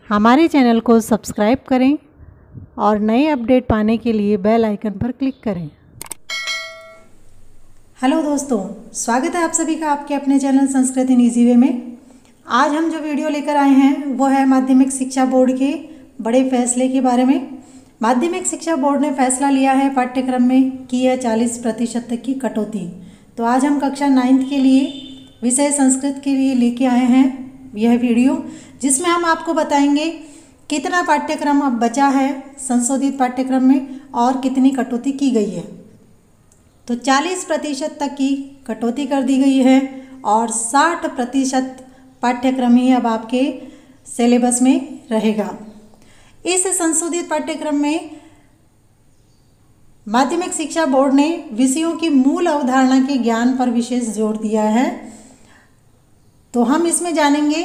हमारे चैनल को सब्सक्राइब करें और नए अपडेट पाने के लिए बेल आइकन पर क्लिक करें। हेलो दोस्तों, स्वागत है आप सभी का आपके अपने चैनल संस्कृत इन ईजी वे में। आज हम जो वीडियो लेकर आए हैं वो है माध्यमिक शिक्षा बोर्ड के बड़े फैसले के बारे में। माध्यमिक शिक्षा बोर्ड ने फैसला लिया है पाठ्यक्रम में की है 40% तक की कटौती। तो आज हम कक्षा 9th के लिए विषय संस्कृत के लिए लेके आए हैं यह वीडियो, जिसमें हम आपको बताएंगे कितना पाठ्यक्रम अब बचा है संशोधित पाठ्यक्रम में और कितनी कटौती की गई है। तो 40% तक की कटौती कर दी गई है और 60% पाठ्यक्रम ही अब आपके सिलेबस में रहेगा। इस संशोधित पाठ्यक्रम में माध्यमिक शिक्षा बोर्ड ने विषयों की मूल अवधारणा के ज्ञान पर विशेष जोर दिया है। तो हम इसमें जानेंगे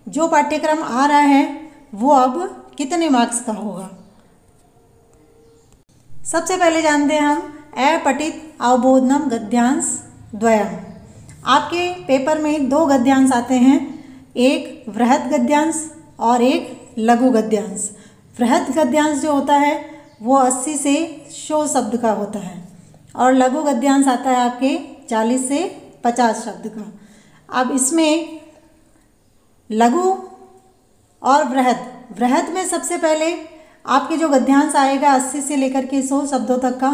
जो पाठ्यक्रम आ रहा है वो अब कितने मार्क्स का होगा। सबसे पहले जानते हैं हम अपठित अवबोधनम गद्यांश द्वयम्। आपके पेपर में 2 गद्यांश आते हैं, एक वृहद गद्यांश और एक लघु गद्यांश। वृहद गद्यांश जो होता है वो 80 से 100 शब्द का होता है और लघु गद्यांश आता है आपके 40 से 50 शब्द का। अब इसमें लघु और वृहद में सबसे पहले आपके जो गद्यांश आएगा 80 से लेकर के 100 शब्दों तक का,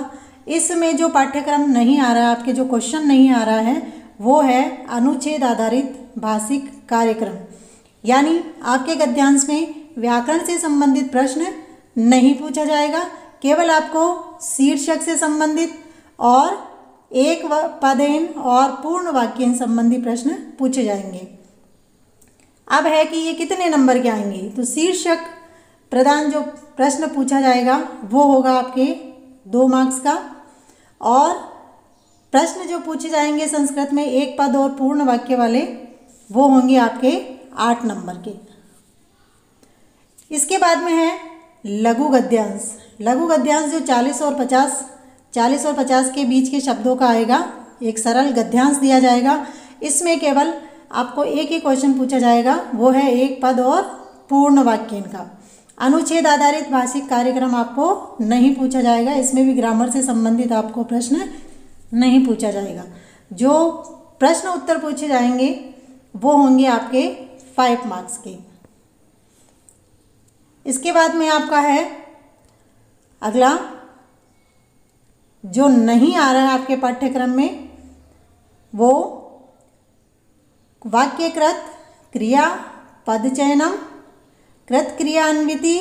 इसमें जो पाठ्यक्रम नहीं आ रहा है, आपके जो क्वेश्चन नहीं आ रहा है वो है अनुच्छेद आधारित भाषिक कार्यक्रम। यानी आपके गद्यांश में व्याकरण से संबंधित प्रश्न नहीं पूछा जाएगा, केवल आपको शीर्षक से संबंधित और एक पदेन और पूर्ण वाक्यन संबंधी प्रश्न पूछे जाएंगे। अब है कि ये कितने नंबर के आएंगे। तो शीर्षक प्रधान जो प्रश्न पूछा जाएगा वो होगा आपके 2 मार्क्स का, और प्रश्न जो पूछे जाएंगे संस्कृत में एक पद और पूर्ण वाक्य वाले वो होंगे आपके 8 नंबर के। इसके बाद में है लघु गद्यांश। लघु गद्यांश जो 40 और 50 के बीच के शब्दों का आएगा, एक सरल गद्यांश दिया जाएगा। इसमें केवल आपको एक ही क्वेश्चन पूछा जाएगा, वो है एक पद और पूर्ण वाक्यन का। अनुच्छेद आधारित भाषिक कार्यक्रम आपको नहीं पूछा जाएगा, इसमें भी ग्रामर से संबंधित आपको प्रश्न नहीं पूछा जाएगा। जो प्रश्न उत्तर पूछे जाएंगे वो होंगे आपके 5 मार्क्स के। इसके बाद में आपका है अगला जो नहीं आ रहा है आपके पाठ्यक्रम में, वो वाक्यकृत क्रिया पद चयनम, कृत क्रिया अन्विति,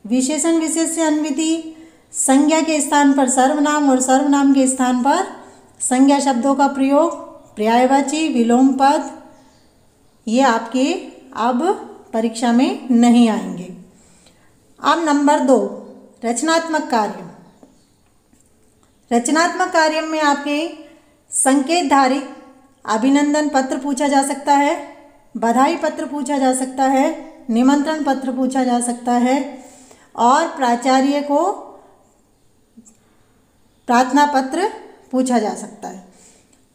विशेषण विशेष्य अन्विति, संज्ञा के स्थान पर सर्वनाम और सर्वनाम के स्थान पर संज्ञा शब्दों का प्रयोग, पर्यायवाची, विलोम पद, ये आपके अब परीक्षा में नहीं आएंगे। अब नंबर 2 रचनात्मक कार्य। रचनात्मक कार्य में आपके संकेतधारित अभिनंदन पत्र पूछा जा सकता है, बधाई पत्र पूछा जा सकता है, निमंत्रण पत्र पूछा जा सकता है और प्राचार्य को प्रार्थना पत्र पूछा जा सकता है।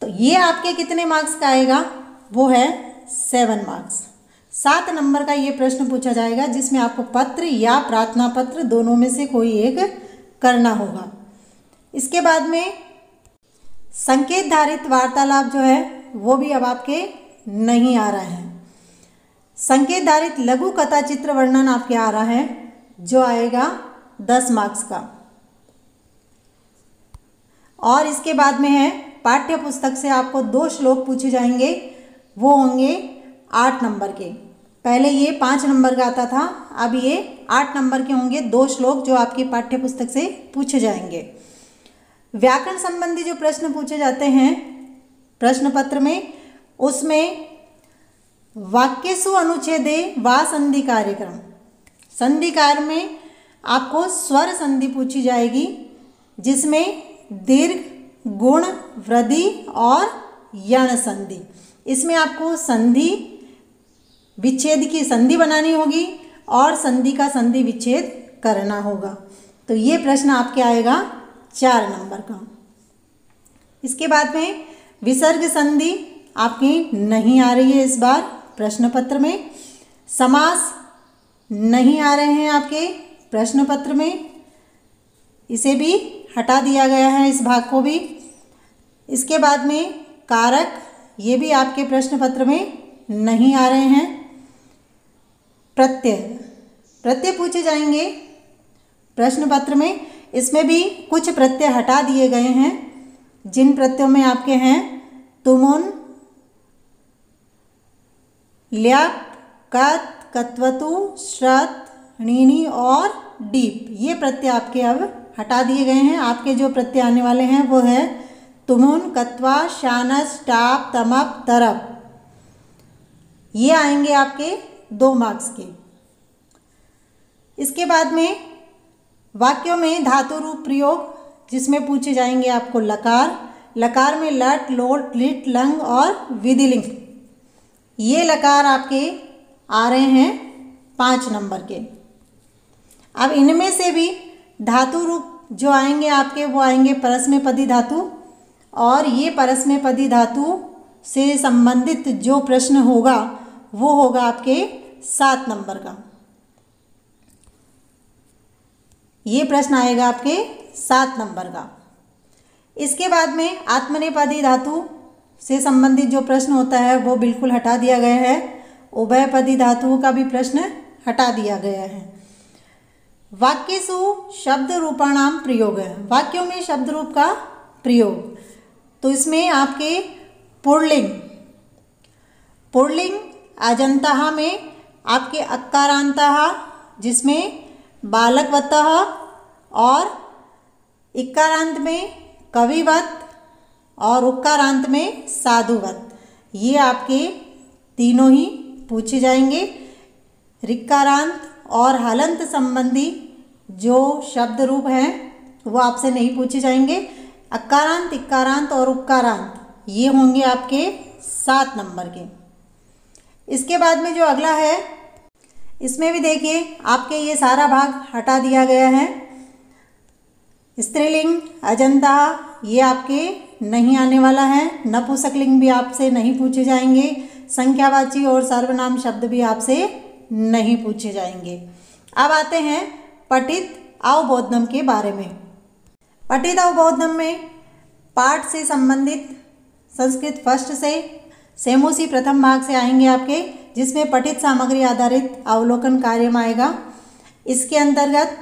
तो ये आपके कितने मार्क्स का आएगा, वो है 7 मार्क्स। 7 नंबर का ये प्रश्न पूछा जाएगा, जिसमें आपको पत्र या प्रार्थना पत्र दोनों में से कोई एक करना होगा। इसके बाद में संकेतधारित वार्तालाप जो है वो भी अब आपके नहीं आ रहा है। संकेतधारित लघु कथा चित्र वर्णन आपके आ रहा है, जो आएगा 10 मार्क्स का। और इसके बाद में है पाठ्य पुस्तक से आपको 2 श्लोक पूछे जाएंगे, वो होंगे 8 नंबर के। पहले ये 5 नंबर का आता था, अब ये 8 नंबर के होंगे 2 श्लोक जो आपके पाठ्य पुस्तक से पूछे जाएंगे। व्याकरण संबंधी जो प्रश्न पूछे जाते हैं प्रश्न पत्र में, उसमें वाक्यसु अनुच्छेदे वा संधि कार्यक्रम, संधि कार्य में आपको स्वर संधि पूछी जाएगी, जिसमें दीर्घ, गुण, वृद्धि और यण संधि। इसमें आपको संधि विच्छेद की संधि बनानी होगी और संधि का संधि विच्छेद करना होगा। तो ये प्रश्न आपके आएगा 4 नंबर का। इसके बाद में विसर्ग संधि आपकी नहीं आ रही है इस बार प्रश्न पत्र में। समास नहीं आ रहे हैं आपके प्रश्न पत्र में, इसे भी हटा दिया गया है, इस भाग को भी। इसके बाद में कारक, ये भी आपके प्रश्न पत्र में नहीं आ रहे हैं। प्रत्यय, प्रत्यय पूछे जाएंगे प्रश्न पत्र में, इसमें भी कुछ प्रत्यय हटा दिए गए हैं। जिन प्रत्ययों में आपके हैं तुमुन, ल्याप, कत, कत्वतु, श्रत, णीनी और डीप, ये प्रत्यय आपके अब हटा दिए गए हैं। आपके जो प्रत्यय आने वाले हैं वो है तुमुन, कत्वा, शानस, टाप, तमप, तरप, ये आएंगे आपके 2 मार्क्स के। इसके बाद में वाक्यों में धातु रूप प्रयोग, जिसमें पूछे जाएंगे आपको लकार, लकार में लट, लोट, लिट, लंग और विधिलिंग, ये लकार आपके आ रहे हैं 5 नंबर के। अब इनमें से भी धातु रूप जो आएंगे आपके वो आएंगे परस्मैपदी धातु, और ये परस्मैपदी धातु से संबंधित जो प्रश्न होगा वो होगा आपके 7 नंबर का। ये प्रश्न आएगा आपके 7 नंबर का। इसके बाद में आत्मनेपदी धातु से संबंधित जो प्रश्न होता है वो बिल्कुल हटा दिया गया है। उभयपदी धातुओं का भी प्रश्न हटा दिया गया है। वाक्यसु शब्द रूपाणाम प्रयोग है, वाक्यों में शब्द रूप का प्रयोग, तो इसमें आपके पुल्लिंग, पुल्लिंग अजंतः में आपके अकारांतः, जिसमें बालकवतः, और इकारांत में कविवत और उकारांत में साधुवत, ये आपके तीनों ही पूछे जाएंगे। ऋकारांत और हलंत संबंधी जो शब्द रूप हैं वो आपसे नहीं पूछे जाएंगे। अकारांत, इकारांत और उकारांत ये होंगे आपके 7 नंबर के। इसके बाद में जो अगला है, इसमें भी देखिए आपके ये सारा भाग हटा दिया गया है। स्त्रीलिंग, अजंता, ये आपके नहीं आने वाला है। नपुंसकलिंग भी आपसे नहीं पूछे जाएंगे। संख्यावाची और सर्वनाम शब्द भी आपसे नहीं पूछे जाएंगे। अब आते हैं पठित अवबोधनम के बारे में। पठित अवबोधनम में पाठ से संबंधित संस्कृत फर्स्ट से सेमोसी प्रथम भाग से आएंगे आपके, जिसमें पठित सामग्री आधारित अवलोकन कार्य आएगा। इसके अंतर्गत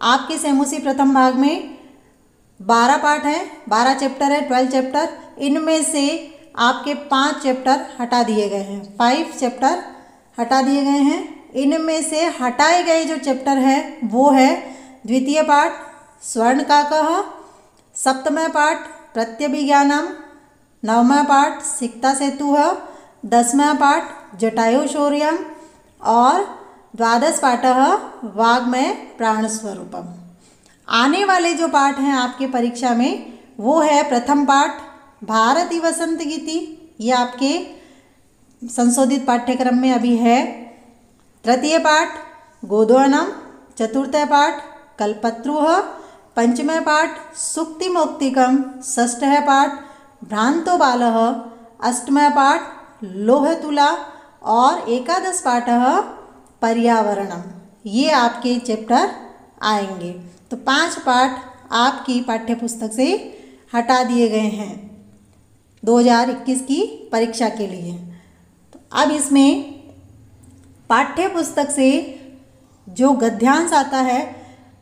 आपके सेमोसी प्रथम भाग में 12 पाठ है, 12 चैप्टर है, 12 चैप्टर। इनमें से आपके 5 चैप्टर हटा दिए गए हैं, 5 चैप्टर हटा दिए गए हैं। इनमें से हटाए गए जो चैप्टर है वो है द्वितीय पाठ स्वर्णकाकः, सप्तम पाठ प्रत्यभिज्ञानम, 9वां पाठ सिक्ता सेतुः, 10वां पाठ जटायुशौर्यम और 12वां पाठः वाग्मय प्राणस्वरूपम। आने वाले जो पाठ हैं आपके परीक्षा में वो है प्रथम पाठ भारती वसंत गीति, ये आपके संशोधित पाठ्यक्रम में अभी है। तृतीय पाठ गोदोहनम, चतुर्थ पाठ कल्पत्रुः, पंचम पाठ सुक्तिमौक्तिकम, षष्ठः पाठ भ्रांतो बालः, अष्टम पाठ लोहतुला और एकादश पाठः पर्यावरणम, ये आपके चैप्टर आएंगे। तो 5 पाठ आपकी पाठ्यपुस्तक से हटा दिए गए हैं 2021 की परीक्षा के लिए। तो अब इसमें पाठ्यपुस्तक से जो गद्यांश आता है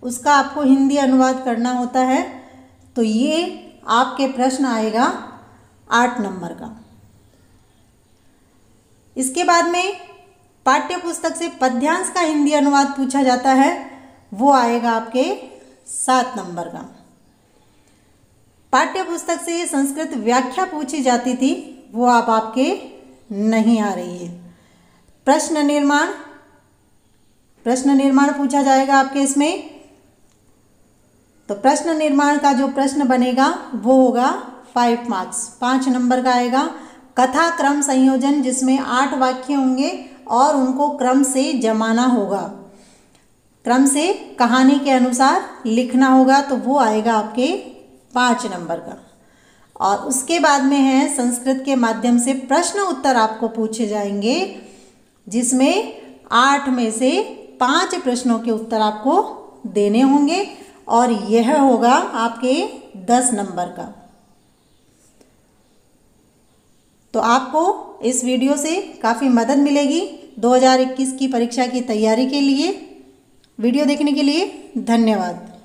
उसका आपको हिंदी अनुवाद करना होता है। तो ये आपके प्रश्न आएगा 8 नंबर का। इसके बाद में पाठ्यपुस्तक से पद्यांश का हिंदी अनुवाद पूछा जाता है, वो आएगा आपके 7 नंबर का। पाठ्यपुस्तक से संस्कृत व्याख्या पूछी जाती थी, वो आप आपके नहीं आ रही है। प्रश्न निर्माण पूछा जाएगा आपके इसमें। तो प्रश्न निर्माण का जो प्रश्न बनेगा वो होगा 5 मार्क्स, 5 नंबर का आएगा। कथा क्रम संयोजन, जिसमें 8 वाक्य होंगे और उनको क्रम से जमाना होगा, क्रम से कहानी के अनुसार लिखना होगा, तो वो आएगा आपके 5 नंबर का। और उसके बाद में है संस्कृत के माध्यम से प्रश्न उत्तर आपको पूछे जाएंगे, जिसमें 8 में से 5 प्रश्नों के उत्तर आपको देने होंगे और यह होगा आपके 10 नंबर का। तो आपको इस वीडियो से काफ़ी मदद मिलेगी 2021 की परीक्षा की तैयारी के लिए। वीडियो देखने के लिए धन्यवाद।